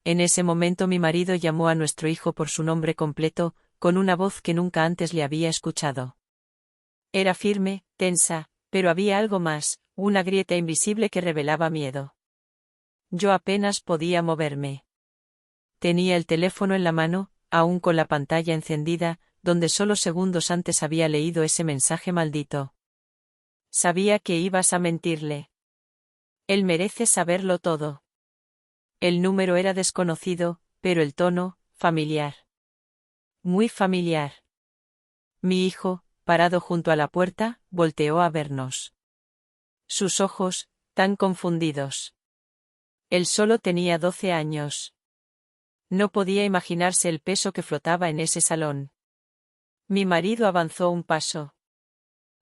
En ese momento mi marido llamó a nuestro hijo por su nombre completo, con una voz que nunca antes le había escuchado. Era firme, tensa, pero había algo más, una grieta invisible que revelaba miedo. Yo apenas podía moverme. Tenía el teléfono en la mano, aún con la pantalla encendida, donde solo segundos antes había leído ese mensaje maldito. Sabía que ibas a mentirle. Él merece saberlo todo. El número era desconocido, pero el tono, familiar. Muy familiar. Mi hijo, parado junto a la puerta, volteó a vernos. Sus ojos, tan confundidos. Él solo tenía 12 años. No podía imaginarse el peso que flotaba en ese salón. Mi marido avanzó un paso.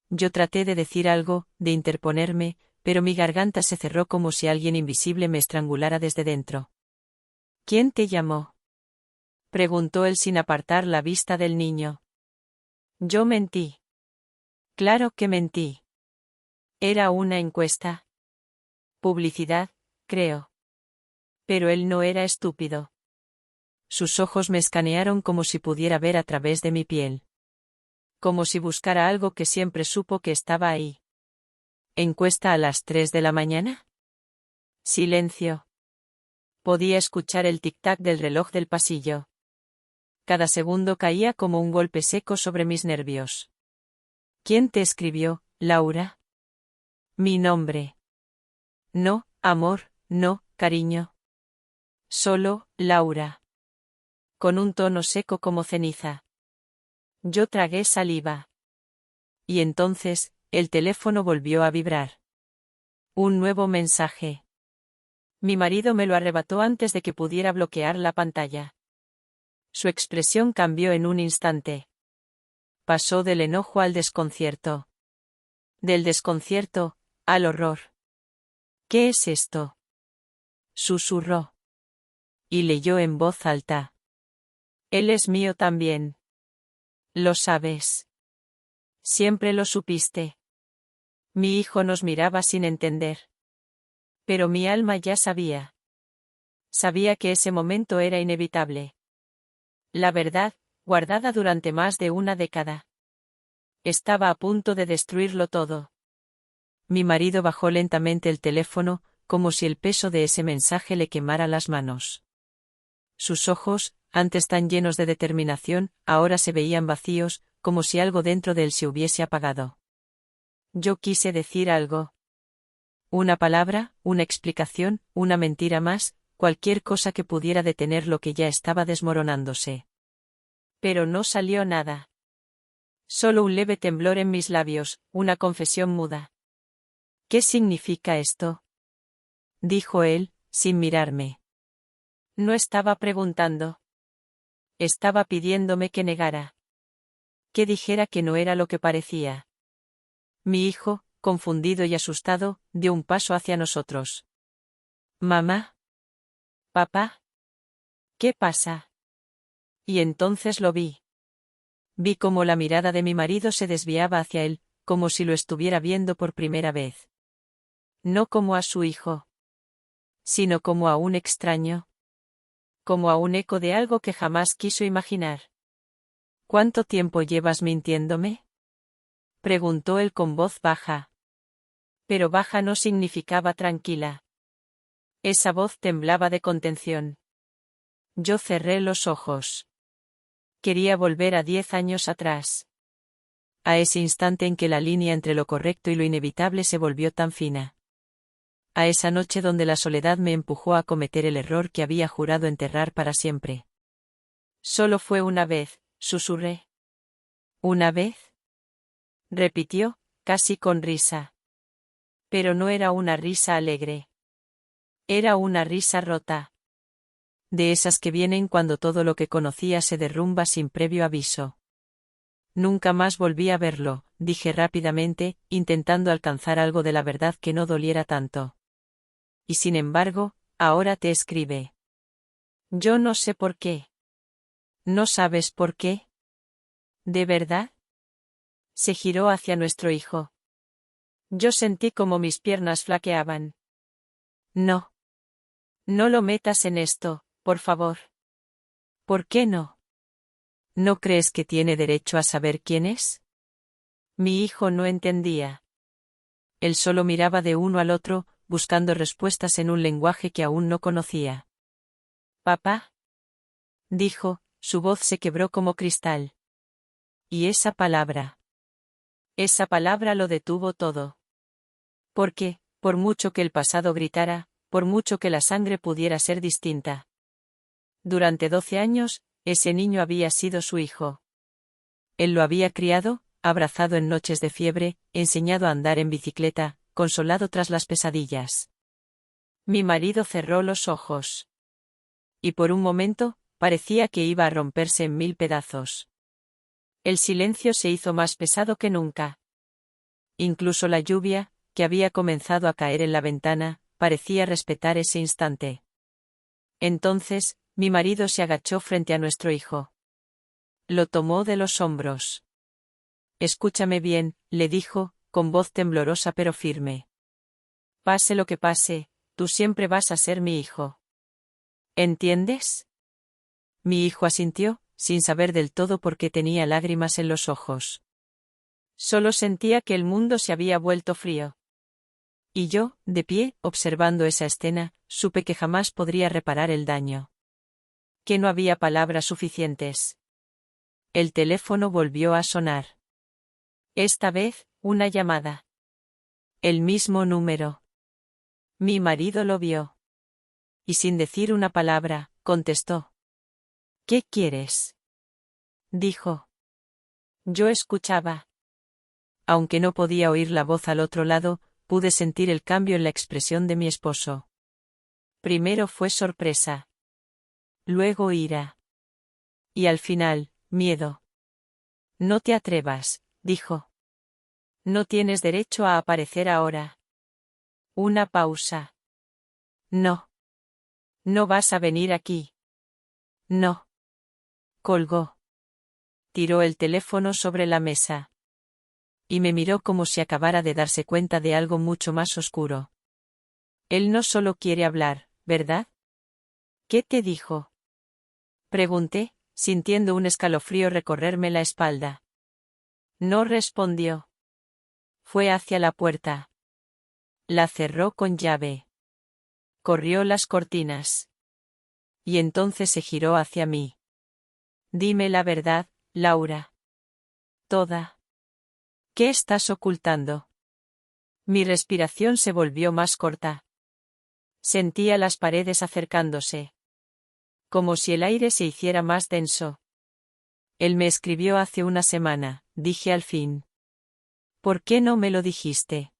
Yo traté de decir algo, de interponerme, pero mi garganta se cerró como si alguien invisible me estrangulara desde dentro. ¿Quién te llamó?, preguntó él sin apartar la vista del niño. Yo mentí. Claro que mentí. Era una encuesta. Publicidad, creo. Pero él no era estúpido. Sus ojos me escanearon como si pudiera ver a través de mi piel. Como si buscara algo que siempre supo que estaba ahí. ¿Encuesta a las 3 de la mañana? Silencio. Podía escuchar el tic-tac del reloj del pasillo. Cada segundo caía como un golpe seco sobre mis nervios. ¿Quién te escribió, Laura? Mi nombre. No, amor, no, cariño. Solo, Laura. Con un tono seco como ceniza. Yo tragué saliva. Y entonces, el teléfono volvió a vibrar. Un nuevo mensaje. Mi marido me lo arrebató antes de que pudiera bloquear la pantalla. Su expresión cambió en un instante. Pasó del enojo al desconcierto. Del desconcierto, al horror. ¿Qué es esto?, susurró. Y leyó en voz alta. Él es mío también. Lo sabes. Siempre lo supiste. Mi hijo nos miraba sin entender. Pero mi alma ya sabía. Sabía que ese momento era inevitable. La verdad, guardada durante más de una década. Estaba a punto de destruirlo todo. Mi marido bajó lentamente el teléfono, como si el peso de ese mensaje le quemara las manos. Sus ojos, antes tan llenos de determinación, ahora se veían vacíos, como si algo dentro de él se hubiese apagado. Yo quise decir algo. Una palabra, una explicación, una mentira más, cualquier cosa que pudiera detener lo que ya estaba desmoronándose. Pero no salió nada. Solo un leve temblor en mis labios, una confesión muda. ¿Qué significa esto?, dijo él, sin mirarme. No estaba preguntando. Estaba pidiéndome que negara. Que dijera que no era lo que parecía. Mi hijo, confundido y asustado, dio un paso hacia nosotros. ¿Mamá? ¿Papá? ¿Qué pasa? Y entonces lo vi. Vi cómo la mirada de mi marido se desviaba hacia él, como si lo estuviera viendo por primera vez. No como a su hijo, sino como a un extraño. Como a un eco de algo que jamás quiso imaginar. ¿Cuánto tiempo llevas mintiéndome?, preguntó él con voz baja. Pero baja no significaba tranquila. Esa voz temblaba de contención. Yo cerré los ojos. Quería volver a 10 años atrás. A ese instante en que la línea entre lo correcto y lo inevitable se volvió tan fina. A esa noche donde la soledad me empujó a cometer el error que había jurado enterrar para siempre. Solo fue una vez, susurré. ¿Una vez?, repitió, casi con risa. Pero no era una risa alegre. Era una risa rota. De esas que vienen cuando todo lo que conocía se derrumba sin previo aviso. Nunca más volví a verlo, dije rápidamente, intentando alcanzar algo de la verdad que no doliera tanto. Y sin embargo, ahora te escribe. Yo no sé por qué. ¿No sabes por qué? ¿De verdad? Se giró hacia nuestro hijo. Yo sentí como mis piernas flaqueaban. No. No lo metas en esto, por favor. ¿Por qué no? ¿No crees que tiene derecho a saber quién es? Mi hijo no entendía. Él solo miraba de uno al otro, buscando respuestas en un lenguaje que aún no conocía. «Papá», dijo, su voz se quebró como cristal. Y esa palabra lo detuvo todo. Porque, por mucho que el pasado gritara, por mucho que la sangre pudiera ser distinta. Durante 12 años, ese niño había sido su hijo. Él lo había criado, abrazado en noches de fiebre, enseñado a andar en bicicleta, consolado tras las pesadillas. Mi marido cerró los ojos. Y por un momento, parecía que iba a romperse en 1000 pedazos. El silencio se hizo más pesado que nunca. Incluso la lluvia, que había comenzado a caer en la ventana, parecía respetar ese instante. Entonces, mi marido se agachó frente a nuestro hijo. Lo tomó de los hombros. «Escúchame bien», le dijo, con voz temblorosa pero firme. «Pase lo que pase, tú siempre vas a ser mi hijo. ¿Entiendes?» Mi hijo asintió, sin saber del todo por qué tenía lágrimas en los ojos. Solo sentía que el mundo se había vuelto frío. Y yo, de pie, observando esa escena, supe que jamás podría reparar el daño. Que no había palabras suficientes. El teléfono volvió a sonar. Esta vez, una llamada. El mismo número. Mi marido lo vio. Y sin decir una palabra, contestó. «¿Qué quieres?», dijo. Yo escuchaba. Aunque no podía oír la voz al otro lado, pude sentir el cambio en la expresión de mi esposo. Primero fue sorpresa. Luego ira. Y al final, miedo. «No te atrevas», dijo. «No tienes derecho a aparecer ahora». Una pausa. «No. No vas a venir aquí». «No». Colgó. Tiró el teléfono sobre la mesa. Y me miró como si acabara de darse cuenta de algo mucho más oscuro. «Él no solo quiere hablar, ¿verdad?». «¿Qué te dijo?», pregunté, sintiendo un escalofrío recorrerme la espalda. No respondió. Fue hacia la puerta. La cerró con llave. Corrió las cortinas. Y entonces se giró hacia mí. «Dime la verdad, Laura. Toda. ¿Qué estás ocultando?». Mi respiración se volvió más corta. Sentía las paredes acercándose. Como si el aire se hiciera más denso. «Él me escribió hace una semana», dije al fin. «¿Por qué no me lo dijiste?».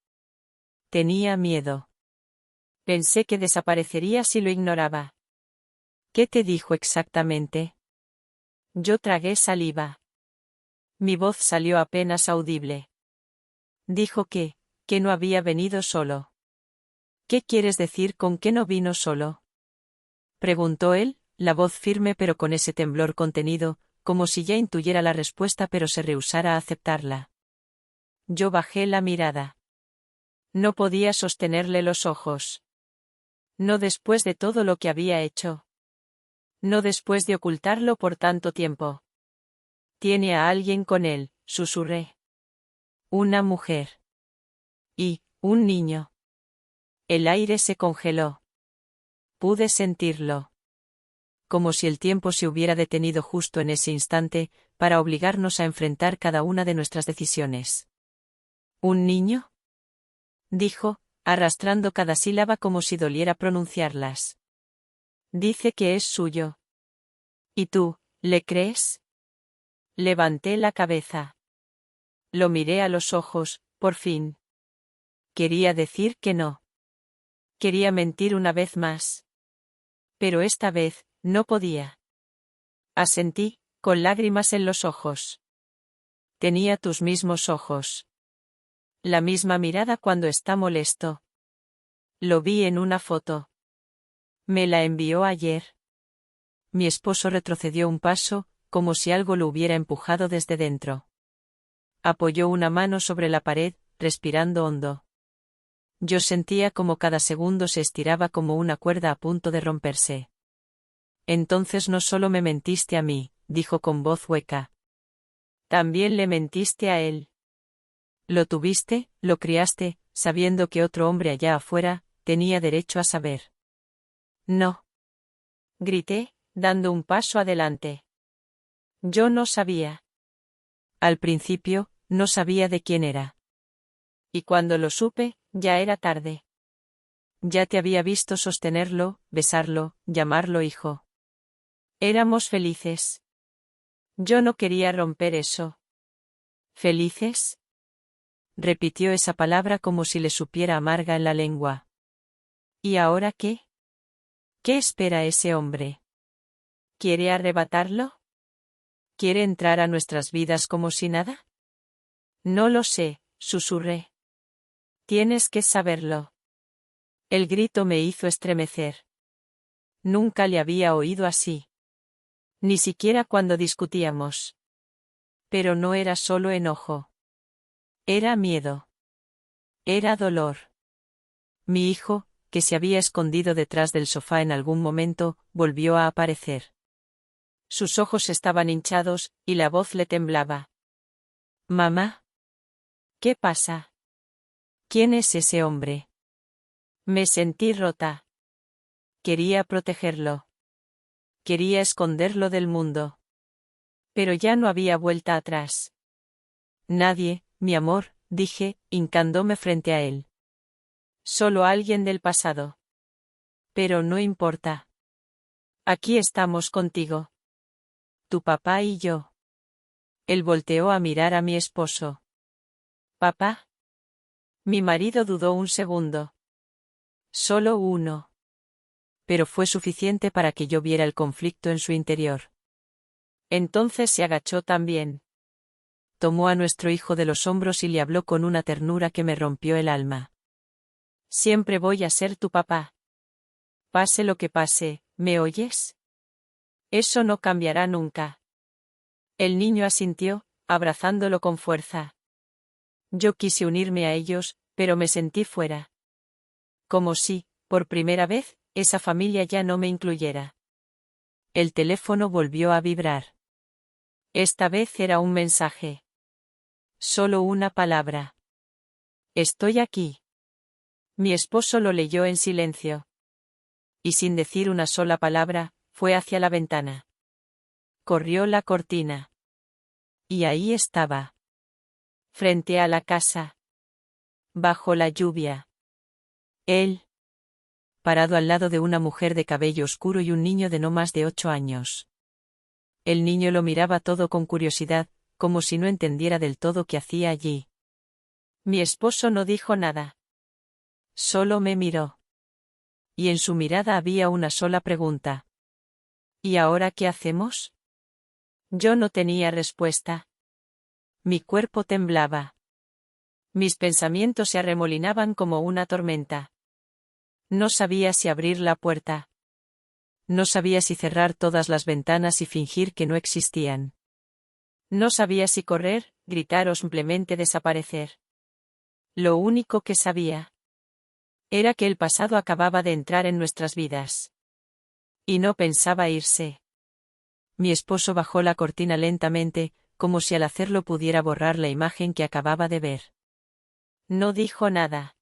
Tenía miedo. Pensé que desaparecería si lo ignoraba. «¿Qué te dijo exactamente?». Yo tragué saliva. Mi voz salió apenas audible. Dijo que no había venido solo. «¿Qué quieres decir con que no vino solo?», preguntó él, la voz firme pero con ese temblor contenido, como si ya intuyera la respuesta pero se rehusara a aceptarla. Yo bajé la mirada. No podía sostenerle los ojos. No después de todo lo que había hecho. No después de ocultarlo por tanto tiempo. «Tiene a alguien con él», susurré. «Una mujer. Y un niño». El aire se congeló. Pude sentirlo. Como si el tiempo se hubiera detenido justo en ese instante, para obligarnos a enfrentar cada una de nuestras decisiones. «¿Un niño?», dijo, arrastrando cada sílaba como si doliera pronunciarlas. «Dice que es suyo». «¿Y tú, le crees?». Levanté la cabeza. Lo miré a los ojos, por fin. Quería decir que no. Quería mentir una vez más. Pero esta vez, no podía. Asentí, con lágrimas en los ojos. «Tenía tus mismos ojos. La misma mirada cuando está molesto. Lo vi en una foto. Me la envió ayer». Mi esposo retrocedió un paso, como si algo lo hubiera empujado desde dentro. Apoyó una mano sobre la pared, respirando hondo. Yo sentía como cada segundo se estiraba como una cuerda a punto de romperse. Entonces no solo me mentiste a mí, dijo con voz hueca. También le mentiste a él. Lo tuviste, lo criaste, sabiendo que otro hombre allá afuera tenía derecho a saber. No. Grité, dando un paso adelante. Yo no sabía. Al principio, no sabía de quién era. Y cuando lo supe, ya era tarde. Ya te había visto sostenerlo, besarlo, llamarlo hijo. Éramos felices. Yo no quería romper eso. ¿Felices? Repitió esa palabra como si le supiera amarga en la lengua. ¿Y ahora qué? ¿Qué espera ese hombre? ¿Quiere arrebatarlo? ¿Quiere entrar a nuestras vidas como si nada? No lo sé, susurré. Tienes que saberlo. El grito me hizo estremecer. Nunca le había oído así. Ni siquiera cuando discutíamos. Pero no era solo enojo. Era miedo. Era dolor. Mi hijo, que se había escondido detrás del sofá en algún momento, volvió a aparecer. Sus ojos estaban hinchados, y la voz le temblaba. «Mamá. ¿Qué pasa? ¿Quién es ese hombre?» Me sentí rota. Quería protegerlo. Quería esconderlo del mundo. Pero ya no había vuelta atrás. Nadie, mi amor, dije, hincándome frente a él. Solo alguien del pasado. Pero no importa. Aquí estamos contigo. Tu papá y yo. Él volteó a mirar a mi esposo. ¿Papá? Mi marido dudó un segundo. Solo uno. Pero fue suficiente para que yo viera el conflicto en su interior. Entonces se agachó también. Tomó a nuestro hijo de los hombros y le habló con una ternura que me rompió el alma. Siempre voy a ser tu papá. Pase lo que pase, ¿me oyes? Eso no cambiará nunca. El niño asintió, abrazándolo con fuerza. Yo quise unirme a ellos, pero me sentí fuera. Como si, por primera vez, esa familia ya no me incluyera. El teléfono volvió a vibrar. Esta vez era un mensaje. Solo una palabra. Estoy aquí. Mi esposo lo leyó en silencio. Y sin decir una sola palabra, fue hacia la ventana. Corrió la cortina. Y ahí estaba. Frente a la casa. Bajo la lluvia. Él. Parado al lado de una mujer de cabello oscuro y un niño de no más de 8 años. El niño lo miraba todo con curiosidad, como si no entendiera del todo qué hacía allí. Mi esposo no dijo nada. Solo me miró. Y en su mirada había una sola pregunta. ¿Y ahora qué hacemos? Yo no tenía respuesta. Mi cuerpo temblaba. Mis pensamientos se arremolinaban como una tormenta. No sabía si abrir la puerta. No sabía si cerrar todas las ventanas y fingir que no existían. No sabía si correr, gritar o simplemente desaparecer. Lo único que sabía era que el pasado acababa de entrar en nuestras vidas. Y no pensaba irse. Mi esposo bajó la cortina lentamente, como si al hacerlo pudiera borrar la imagen que acababa de ver. No dijo nada.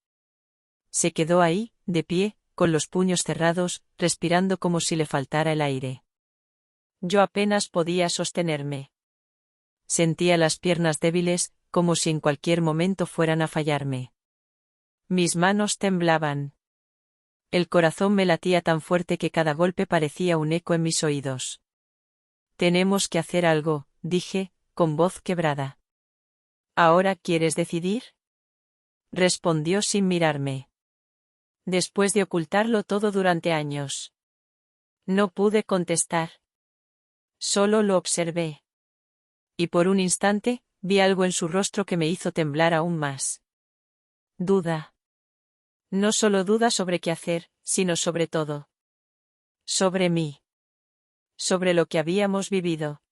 Se quedó ahí, de pie, con los puños cerrados, respirando como si le faltara el aire. Yo apenas podía sostenerme. Sentía las piernas débiles, como si en cualquier momento fueran a fallarme. Mis manos temblaban. El corazón me latía tan fuerte que cada golpe parecía un eco en mis oídos. Tenemos que hacer algo, dije, con voz quebrada. ¿Ahora quieres decidir? Respondió sin mirarme. Después de ocultarlo todo durante años. No pude contestar. Solo lo observé. Y por un instante, vi algo en su rostro que me hizo temblar aún más. Duda. No solo duda sobre qué hacer, sino sobre todo. Sobre mí. Sobre lo que habíamos vivido.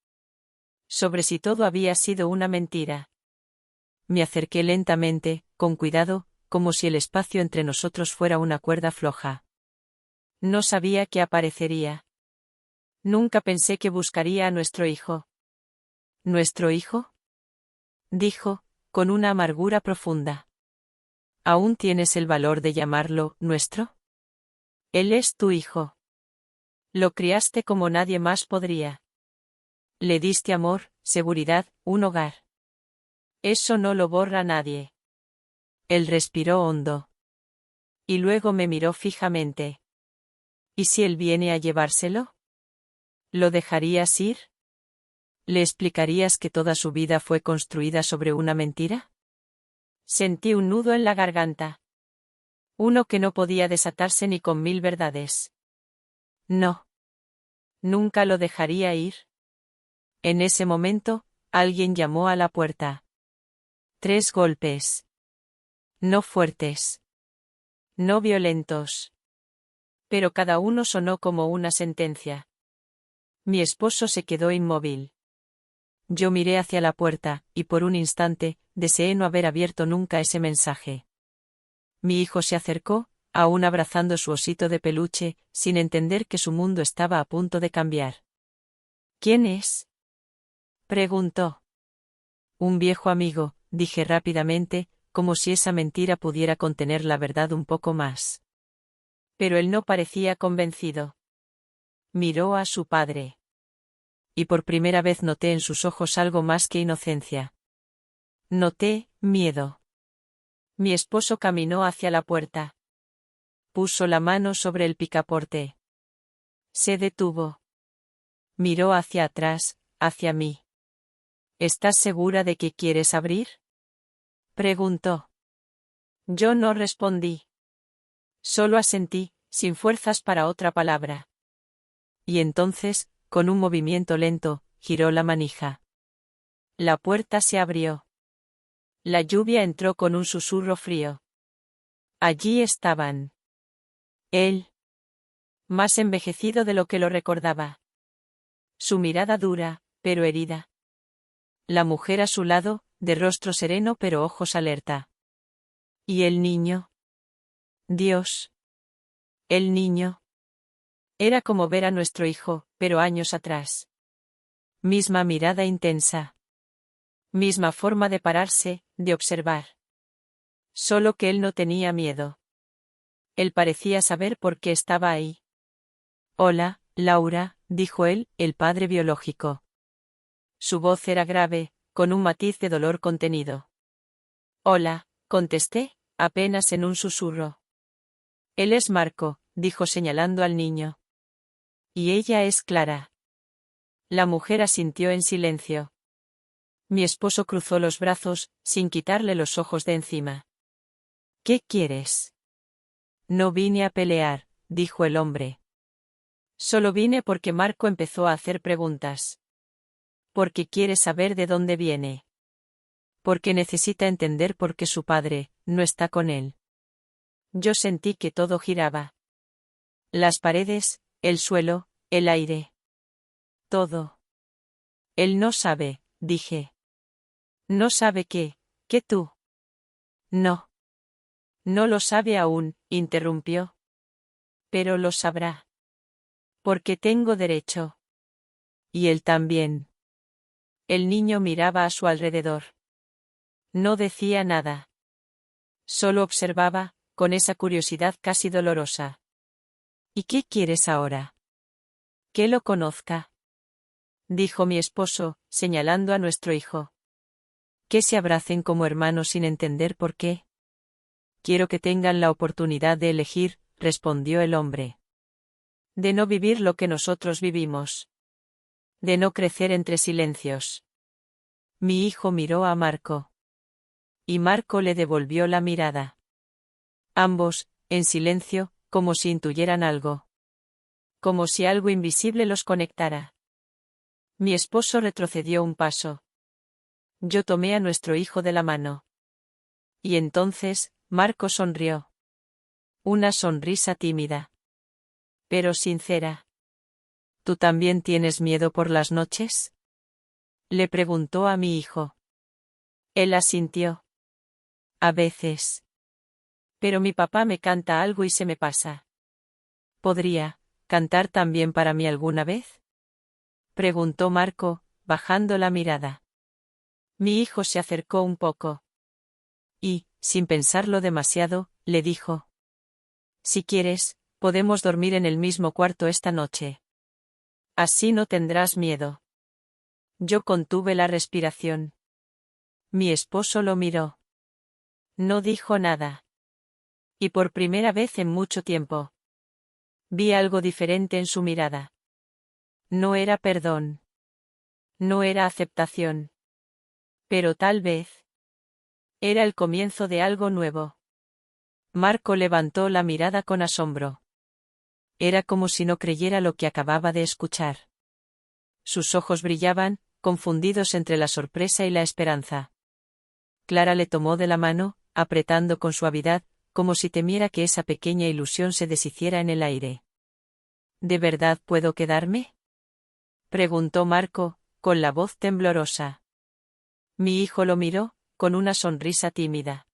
Sobre si todo había sido una mentira. Me acerqué lentamente, con cuidado, como si el espacio entre nosotros fuera una cuerda floja. No sabía qué aparecería. Nunca pensé que buscaría a nuestro hijo. ¿Nuestro hijo? Dijo, con una amargura profunda. ¿Aún tienes el valor de llamarlo nuestro? Él es tu hijo. Lo criaste como nadie más podría. Le diste amor, seguridad, un hogar. Eso no lo borra nadie. Él respiró hondo. Y luego me miró fijamente. ¿Y si él viene a llevárselo? ¿Lo dejarías ir? ¿Le explicarías que toda su vida fue construida sobre una mentira? Sentí un nudo en la garganta. Uno que no podía desatarse ni con 1000 verdades. No. Nunca lo dejaría ir. En ese momento, alguien llamó a la puerta. 3 golpes. No fuertes. No violentos. Pero cada uno sonó como una sentencia. Mi esposo se quedó inmóvil. Yo miré hacia la puerta, y por un instante, deseé no haber abierto nunca ese mensaje. Mi hijo se acercó, aún abrazando su osito de peluche, sin entender que su mundo estaba a punto de cambiar. ¿Quién es? Preguntó. Un viejo amigo, dije rápidamente, como si esa mentira pudiera contener la verdad un poco más. Pero él no parecía convencido. Miró a su padre. Y por primera vez noté en sus ojos algo más que inocencia. Noté miedo. Mi esposo caminó hacia la puerta. Puso la mano sobre el picaporte. Se detuvo. Miró hacia atrás, hacia mí. ¿Estás segura de que quieres abrir? Preguntó. Yo no respondí. Solo asentí, sin fuerzas para otra palabra. Y entonces, con un movimiento lento, giró la manija. La puerta se abrió. La lluvia entró con un susurro frío. Allí estaban. Él. Más envejecido de lo que lo recordaba. Su mirada dura, pero herida. La mujer a su lado, de rostro sereno pero ojos alerta. ¿Y el niño? Dios. El niño. Era como ver a nuestro hijo, pero años atrás. Misma mirada intensa. Misma forma de pararse, de observar. Solo que él no tenía miedo. Él parecía saber por qué estaba ahí. Hola, Laura, dijo él, el padre biológico. Su voz era grave, con un matiz de dolor contenido. Hola, contesté, apenas en un susurro. Él es Marco, dijo señalando al niño. Y ella es Clara. La mujer asintió en silencio. Mi esposo cruzó los brazos, sin quitarle los ojos de encima. ¿Qué quieres? No vine a pelear, dijo el hombre. Solo vine porque Marco empezó a hacer preguntas. Porque quiere saber de dónde viene. Porque necesita entender por qué su padre no está con él. Yo sentí que todo giraba. Las paredes, el suelo, el aire. Todo. Él no sabe, dije. No sabe qué, ¿qué tú? No. No lo sabe aún, interrumpió. Pero lo sabrá. Porque tengo derecho. Y él también. El niño miraba a su alrededor. No decía nada. Solo observaba, con esa curiosidad casi dolorosa. ¿Y qué quieres ahora? Que lo conozca. Dijo mi esposo, señalando a nuestro hijo. Que se abracen como hermanos sin entender por qué. Quiero que tengan la oportunidad de elegir, respondió el hombre. De no vivir lo que nosotros vivimos. De no crecer entre silencios. Mi hijo miró a Marco. Y Marco le devolvió la mirada. Ambos, en silencio, como si intuyeran algo. Como si algo invisible los conectara. Mi esposo retrocedió un paso. Yo tomé a nuestro hijo de la mano. Y entonces, Marco sonrió. Una sonrisa tímida. Pero sincera. ¿Tú también tienes miedo por las noches? Le preguntó a mi hijo. Él asintió. A veces. Pero mi papá me canta algo y se me pasa. ¿Podría cantar también para mí alguna vez? preguntó Marco, bajando la mirada. Mi hijo se acercó un poco. Y, sin pensarlo demasiado, le dijo: Si quieres, podemos dormir en el mismo cuarto esta noche. Así no tendrás miedo. Yo contuve la respiración. Mi esposo lo miró. No dijo nada. Y por primera vez en mucho tiempo, vi algo diferente en su mirada. No era perdón. No era aceptación. Pero tal vez era el comienzo de algo nuevo. Marco levantó la mirada con asombro. Era como si no creyera lo que acababa de escuchar. Sus ojos brillaban, confundidos entre la sorpresa y la esperanza. Clara le tomó de la mano, apretando con suavidad, como si temiera que esa pequeña ilusión se deshiciera en el aire. ¿De verdad puedo quedarme?, preguntó Marco, con la voz temblorosa. Mi hijo lo miró, con una sonrisa tímida.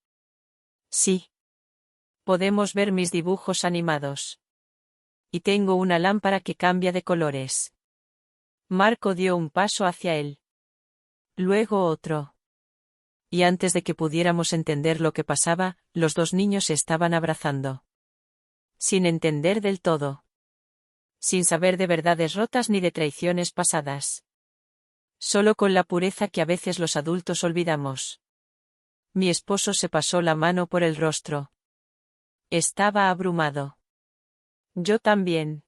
Sí. Podemos ver mis dibujos animados. Y tengo una lámpara que cambia de colores. Marco dio un paso hacia él. Luego otro. Y antes de que pudiéramos entender lo que pasaba, los dos niños se estaban abrazando. Sin entender del todo. Sin saber de verdades rotas ni de traiciones pasadas. Solo con la pureza que a veces los adultos olvidamos. Mi esposo se pasó la mano por el rostro. Estaba abrumado. Yo también.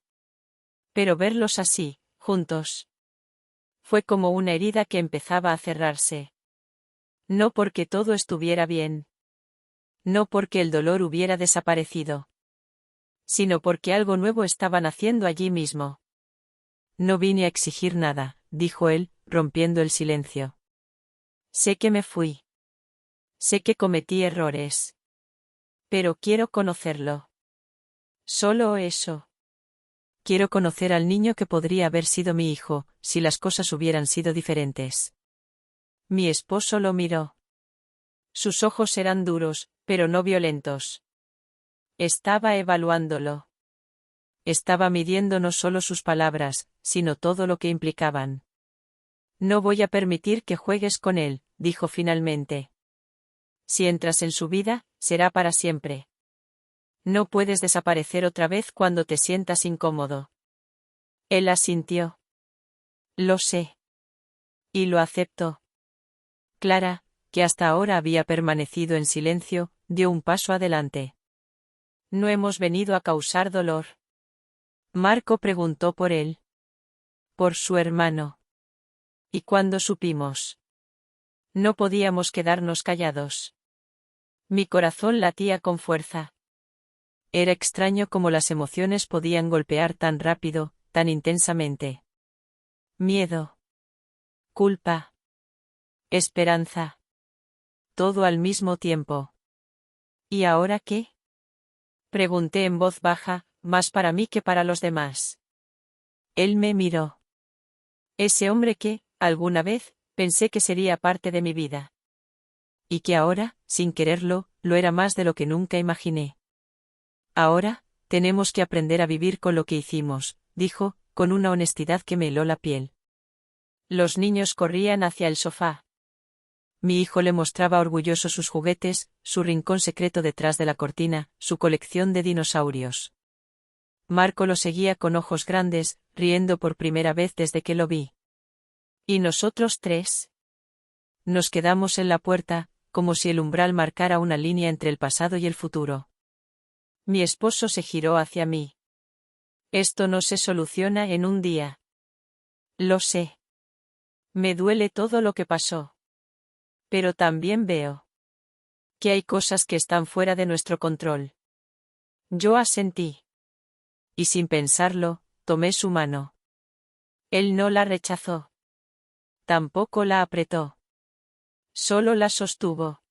Pero verlos así, juntos. Fue como una herida que empezaba a cerrarse. No porque todo estuviera bien. No porque el dolor hubiera desaparecido. Sino porque algo nuevo estaba naciendo allí mismo. No vine a exigir nada, dijo él, rompiendo el silencio. Sé que me fui. Sé que cometí errores. Pero quiero conocerlo. Solo eso. Quiero conocer al niño que podría haber sido mi hijo, si las cosas hubieran sido diferentes. Mi esposo lo miró. Sus ojos eran duros, pero no violentos. Estaba evaluándolo. Estaba midiendo no solo sus palabras, sino todo lo que implicaban. No voy a permitir que juegues con él, dijo finalmente. Si entras en su vida, será para siempre. No puedes desaparecer otra vez cuando te sientas incómodo. Él asintió. Lo sé. Y lo aceptó. Clara, que hasta ahora había permanecido en silencio, dio un paso adelante. No hemos venido a causar dolor. Marco preguntó por él. Por su hermano. ¿Y cuándo supimos? No podíamos quedarnos callados. Mi corazón latía con fuerza. Era extraño cómo las emociones podían golpear tan rápido, tan intensamente. Miedo. Culpa. Esperanza. Todo al mismo tiempo. ¿Y ahora qué?, pregunté en voz baja, más para mí que para los demás. Él me miró. Ese hombre que, alguna vez, pensé que sería parte de mi vida. Y que ahora, sin quererlo, lo era más de lo que nunca imaginé. Ahora, tenemos que aprender a vivir con lo que hicimos, dijo, con una honestidad que me heló la piel. Los niños corrían hacia el sofá. Mi hijo le mostraba orgulloso sus juguetes, su rincón secreto detrás de la cortina, su colección de dinosaurios. Marco lo seguía con ojos grandes, riendo por primera vez desde que lo vi. ¿Y nosotros tres? Nos quedamos en la puerta, como si el umbral marcara una línea entre el pasado y el futuro. Mi esposo se giró hacia mí. Esto no se soluciona en un día. Lo sé. Me duele todo lo que pasó. Pero también veo que hay cosas que están fuera de nuestro control. Yo asentí. Y sin pensarlo, tomé su mano. Él no la rechazó. Tampoco la apretó. Solo la sostuvo.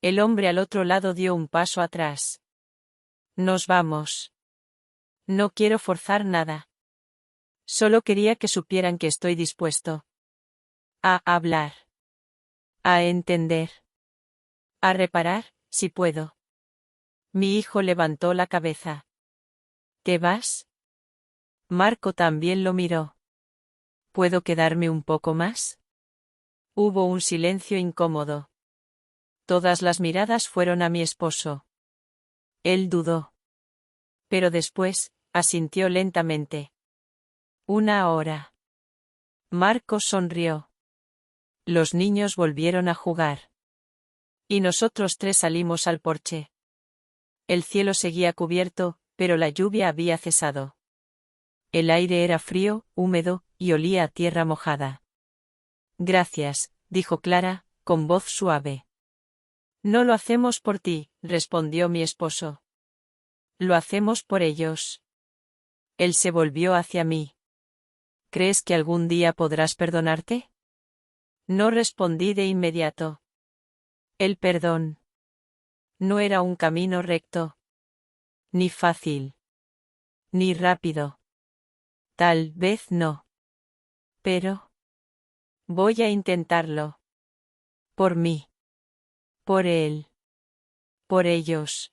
El hombre al otro lado dio un paso atrás. Nos vamos. No quiero forzar nada. Solo quería que supieran que estoy dispuesto a hablar. A entender. A reparar, si puedo. Mi hijo levantó la cabeza. ¿Te vas? Marco también lo miró. ¿Puedo quedarme un poco más? Hubo un silencio incómodo. Todas las miradas fueron a mi esposo. Él dudó. Pero después, asintió lentamente. 1 hora. Marco sonrió. Los niños volvieron a jugar. Y nosotros 3 salimos al porche. El cielo seguía cubierto, pero la lluvia había cesado. El aire era frío, húmedo, y olía a tierra mojada. Gracias, dijo Clara, con voz suave. No lo hacemos por ti, respondió mi esposo. Lo hacemos por ellos. Él se volvió hacia mí. ¿Crees que algún día podrás perdonarte? No respondí de inmediato. El perdón no era un camino recto. Ni fácil. Ni rápido. Tal vez no. Pero voy a intentarlo. Por mí. Por él. Por ellos.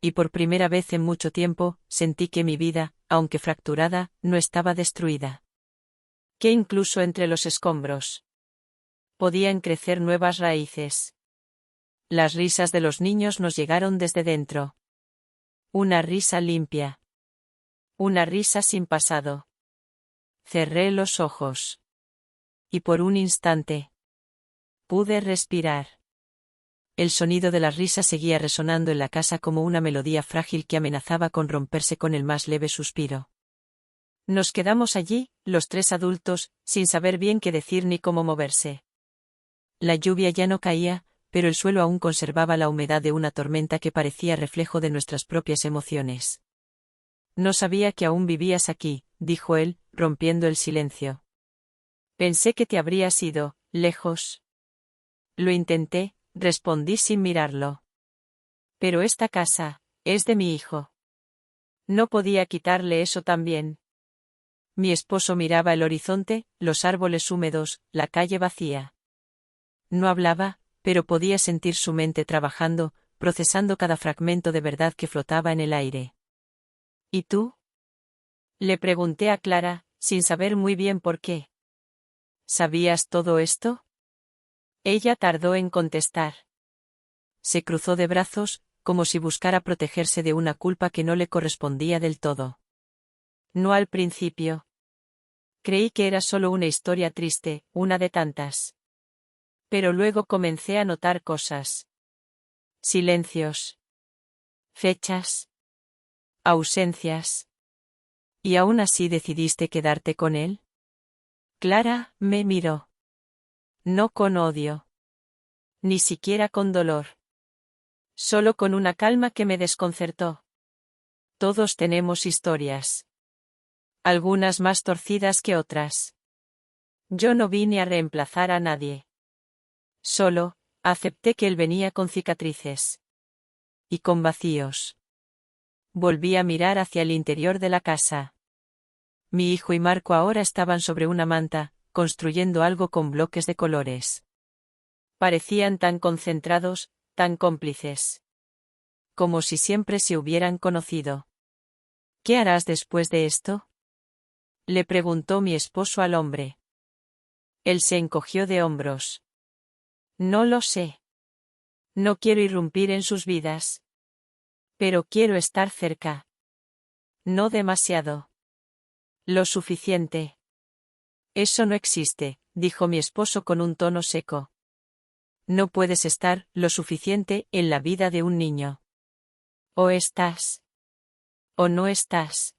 Y por primera vez en mucho tiempo, sentí que mi vida, aunque fracturada, no estaba destruida. Que incluso entre los escombros podían crecer nuevas raíces. Las risas de los niños nos llegaron desde dentro. Una risa limpia. Una risa sin pasado. Cerré los ojos. Y por un instante pude respirar. El sonido de las risas seguía resonando en la casa como una melodía frágil que amenazaba con romperse con el más leve suspiro. Nos quedamos allí, los 3 adultos, sin saber bien qué decir ni cómo moverse. La lluvia ya no caía, pero el suelo aún conservaba la humedad de una tormenta que parecía reflejo de nuestras propias emociones. No sabía que aún vivías aquí, dijo él, rompiendo el silencio. Pensé que te habrías ido, lejos. Lo intenté, respondí sin mirarlo. Pero esta casa es de mi hijo. No podía quitarle eso también. Mi esposo miraba el horizonte, los árboles húmedos, la calle vacía. No hablaba, pero podía sentir su mente trabajando, procesando cada fragmento de verdad que flotaba en el aire. ¿Y tú? Le pregunté a Clara, sin saber muy bien por qué. ¿Sabías todo esto? Ella tardó en contestar. Se cruzó de brazos, como si buscara protegerse de una culpa que no le correspondía del todo. No al principio. Creí que era solo una historia triste, una de tantas. Pero luego comencé a notar cosas. Silencios. Fechas. Ausencias. ¿Y aún así decidiste quedarte con él? Clara me miró. No con odio. Ni siquiera con dolor. Solo con una calma que me desconcertó. Todos tenemos historias. Algunas más torcidas que otras. Yo no vine a reemplazar a nadie. Solo, acepté que él venía con cicatrices. Y con vacíos. Volví a mirar hacia el interior de la casa. Mi hijo y Marco ahora estaban sobre una manta, construyendo algo con bloques de colores. Parecían tan concentrados, tan cómplices. Como si siempre se hubieran conocido. ¿Qué harás después de esto? Le preguntó mi esposo al hombre. Él se encogió de hombros. No lo sé. No quiero irrumpir en sus vidas. Pero quiero estar cerca. No demasiado. Lo suficiente. Eso no existe, dijo mi esposo con un tono seco. No puedes estar lo suficiente en la vida de un niño. O estás. O no estás.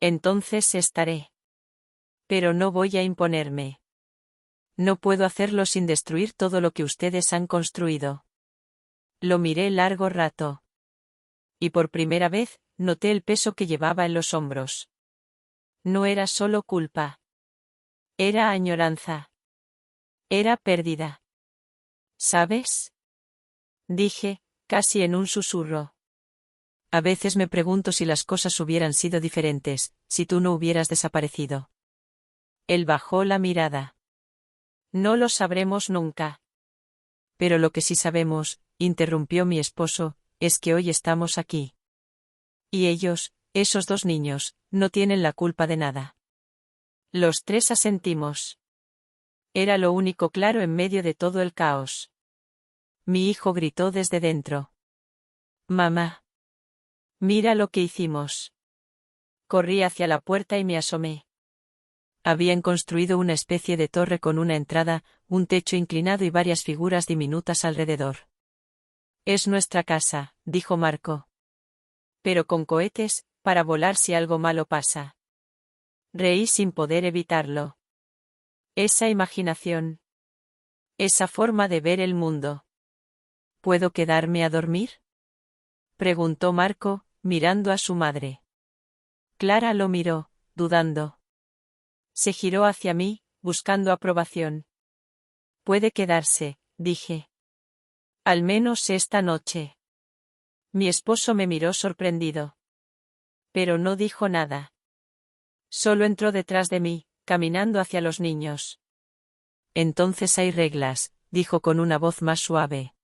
Entonces estaré. Pero no voy a imponerme. No puedo hacerlo sin destruir todo lo que ustedes han construido. Lo miré largo rato. Y por primera vez, noté el peso que llevaba en los hombros. No era solo culpa. Era añoranza. Era pérdida. ¿Sabes? Dije, casi en un susurro. A veces me pregunto si las cosas hubieran sido diferentes, si tú no hubieras desaparecido. Él bajó la mirada. No lo sabremos nunca. Pero lo que sí sabemos, interrumpió mi esposo, es que hoy estamos aquí. Y ellos, esos 2 niños, no tienen la culpa de nada. Los tres asentimos. Era lo único claro en medio de todo el caos. Mi hijo gritó desde dentro. Mamá. Mira lo que hicimos. Corrí hacia la puerta y me asomé. Habían construido una especie de torre con una entrada, un techo inclinado y varias figuras diminutas alrededor. Es nuestra casa, dijo Marco. Pero con cohetes, para volar si algo malo pasa. Reí sin poder evitarlo. Esa imaginación. Esa forma de ver el mundo. ¿Puedo quedarme a dormir? Preguntó Marco, mirando a su madre. Clara lo miró, dudando. Se giró hacia mí, buscando aprobación. Puede quedarse, dije. Al menos esta noche. Mi esposo me miró sorprendido. Pero no dijo nada. Solo entró detrás de mí, caminando hacia los niños. Entonces hay reglas, dijo con una voz más suave.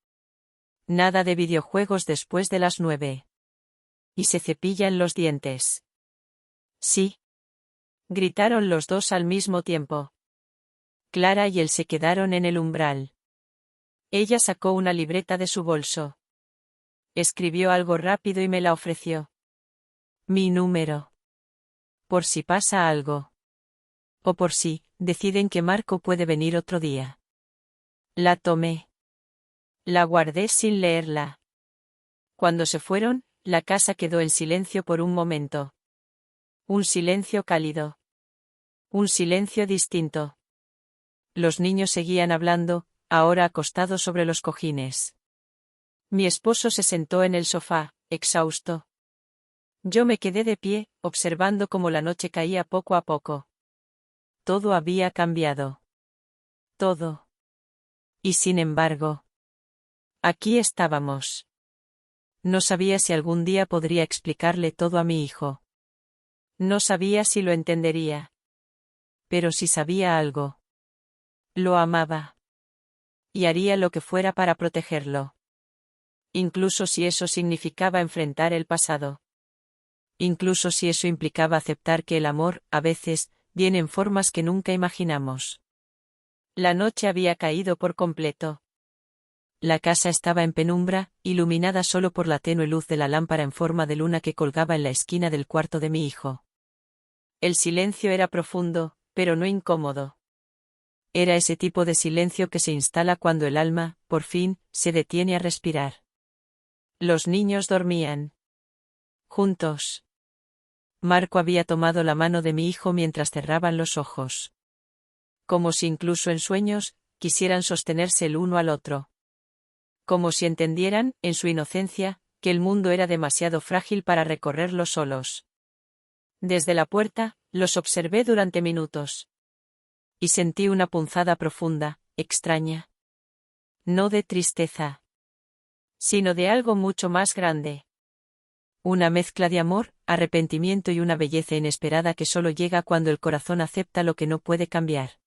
Nada de videojuegos después de las 9. Y se cepillan los dientes. Sí. Gritaron los dos al mismo tiempo. Clara y él se quedaron en el umbral. Ella sacó una libreta de su bolso. Escribió algo rápido y me la ofreció. Mi número. Por si pasa algo. O por si deciden que Marco puede venir otro día. La tomé. La guardé sin leerla. Cuando se fueron, la casa quedó en silencio por un momento. Un silencio cálido. Un silencio distinto. Los niños seguían hablando, ahora acostados sobre los cojines. Mi esposo se sentó en el sofá, exhausto. Yo me quedé de pie, observando cómo la noche caía poco a poco. Todo había cambiado. Todo. Y sin embargo, aquí estábamos. No sabía si algún día podría explicarle todo a mi hijo. No sabía si lo entendería. Pero si sabía algo. Lo amaba. Y haría lo que fuera para protegerlo. Incluso si eso significaba enfrentar el pasado. Incluso si eso implicaba aceptar que el amor, a veces, viene en formas que nunca imaginamos. La noche había caído por completo. La casa estaba en penumbra, iluminada solo por la tenue luz de la lámpara en forma de luna que colgaba en la esquina del cuarto de mi hijo. El silencio era profundo, pero no incómodo. Era ese tipo de silencio que se instala cuando el alma, por fin, se detiene a respirar. Los niños dormían. Juntos. Marco había tomado la mano de mi hijo mientras cerraban los ojos. Como si incluso en sueños, quisieran sostenerse el uno al otro. Como si entendieran, en su inocencia, que el mundo era demasiado frágil para recorrerlo solos. Desde la puerta, los observé durante minutos. Y sentí una punzada profunda, extraña. No de tristeza. Sino de algo mucho más grande. Una mezcla de amor, arrepentimiento y una belleza inesperada que solo llega cuando el corazón acepta lo que no puede cambiar.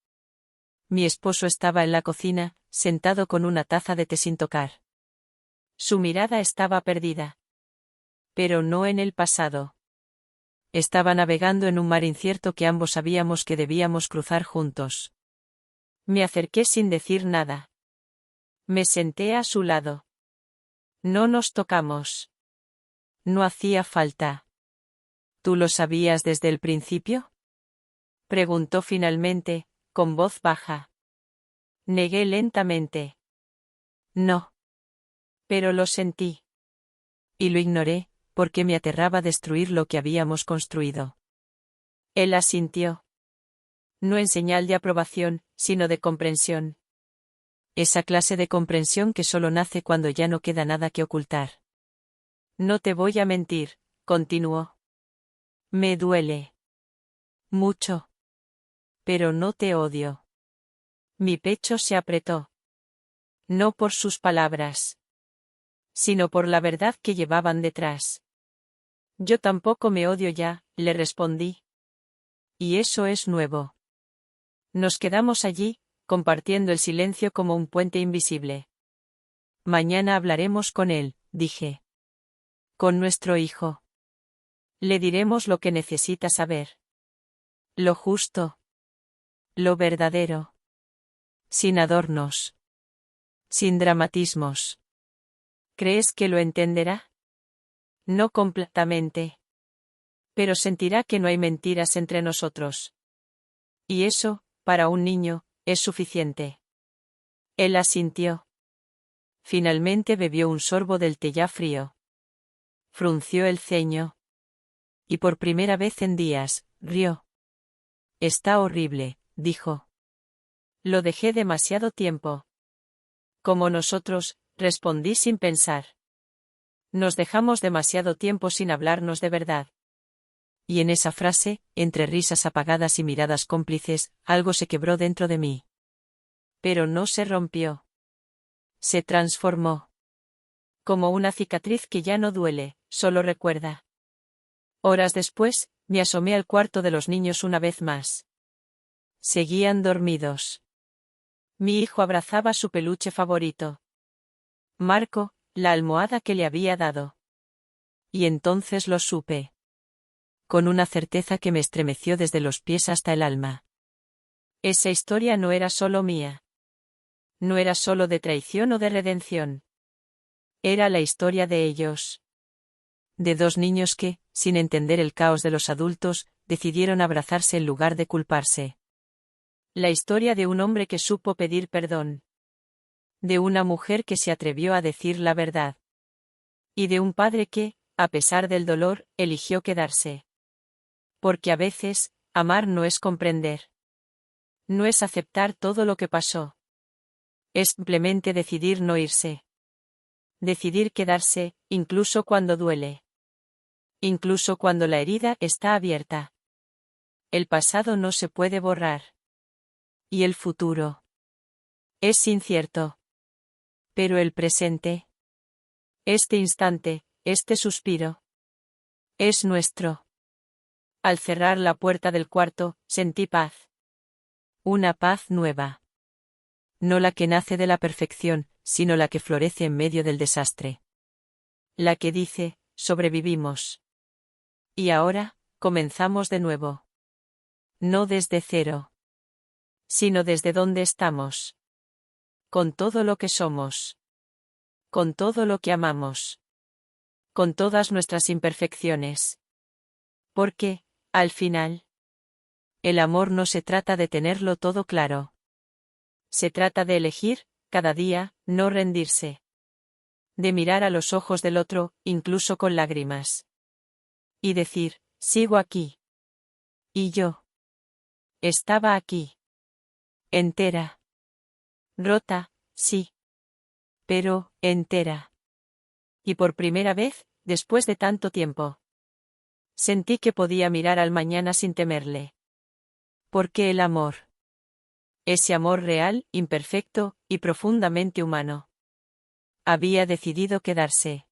Mi esposo estaba en la cocina, sentado con una taza de té sin tocar. Su mirada estaba perdida. Pero no en el pasado. Estaba navegando en un mar incierto que ambos sabíamos que debíamos cruzar juntos. Me acerqué sin decir nada. Me senté a su lado. No nos tocamos. No hacía falta. ¿Tú lo sabías desde el principio? Preguntó finalmente, con voz baja. Negué lentamente. No. Pero lo sentí. Y lo ignoré, porque me aterraba destruir lo que habíamos construido. Él asintió. No en señal de aprobación, sino de comprensión. Esa clase de comprensión que solo nace cuando ya no queda nada que ocultar. No te voy a mentir, continuó. Me duele. Mucho. Pero no te odio. Mi pecho se apretó. No por sus palabras. Sino por la verdad que llevaban detrás. Yo tampoco me odio ya, le respondí. Y eso es nuevo. Nos quedamos allí, compartiendo el silencio como un puente invisible. Mañana hablaremos con él, dije. Con nuestro hijo. Le diremos lo que necesita saber. Lo justo. Lo verdadero. Sin adornos. Sin dramatismos. ¿Crees que lo entenderá? No completamente. Pero sentirá que no hay mentiras entre nosotros. Y eso, para un niño, es suficiente. Él asintió. Finalmente bebió un sorbo del té ya frío. Frunció el ceño. Y por primera vez en días, rió. Está horrible, dijo. Lo dejé demasiado tiempo. Como nosotros, respondí sin pensar. Nos dejamos demasiado tiempo sin hablarnos de verdad. Y en esa frase, entre risas apagadas y miradas cómplices, algo se quebró dentro de mí. Pero no se rompió. Se transformó. Como una cicatriz que ya no duele, solo recuerda. Horas después, me asomé al cuarto de los niños una vez más. Seguían dormidos. Mi hijo abrazaba su peluche favorito. Marco, la almohada que le había dado. Y entonces lo supe. Con una certeza que me estremeció desde los pies hasta el alma. Esa historia no era solo mía. No era solo de traición o de redención. Era la historia de ellos. De dos niños que, sin entender el caos de los adultos, decidieron abrazarse en lugar de culparse. La historia de un hombre que supo pedir perdón. De una mujer que se atrevió a decir la verdad. Y de un padre que, a pesar del dolor, eligió quedarse. Porque a veces, amar no es comprender. No es aceptar todo lo que pasó. Es simplemente decidir no irse. Decidir quedarse, incluso cuando duele. Incluso cuando la herida está abierta. El pasado no se puede borrar. Y el futuro. Es incierto. Pero el presente. Este instante, este suspiro. Es nuestro. Al cerrar la puerta del cuarto, sentí paz. Una paz nueva. No la que nace de la perfección, sino la que florece en medio del desastre. La que dice, sobrevivimos. Y ahora, comenzamos de nuevo. No desde cero. Sino desde donde estamos. Con todo lo que somos. Con todo lo que amamos. Con todas nuestras imperfecciones. Porque, al final, el amor no se trata de tenerlo todo claro. Se trata de elegir, cada día, no rendirse. De mirar a los ojos del otro, incluso con lágrimas. Y decir, sigo aquí. Y yo. Estaba aquí. Entera. Rota, sí. Pero, entera. Y por primera vez, después de tanto tiempo. Sentí que podía mirar al mañana sin temerle. Porque el amor. Ese amor real, imperfecto, y profundamente humano. Había decidido quedarse.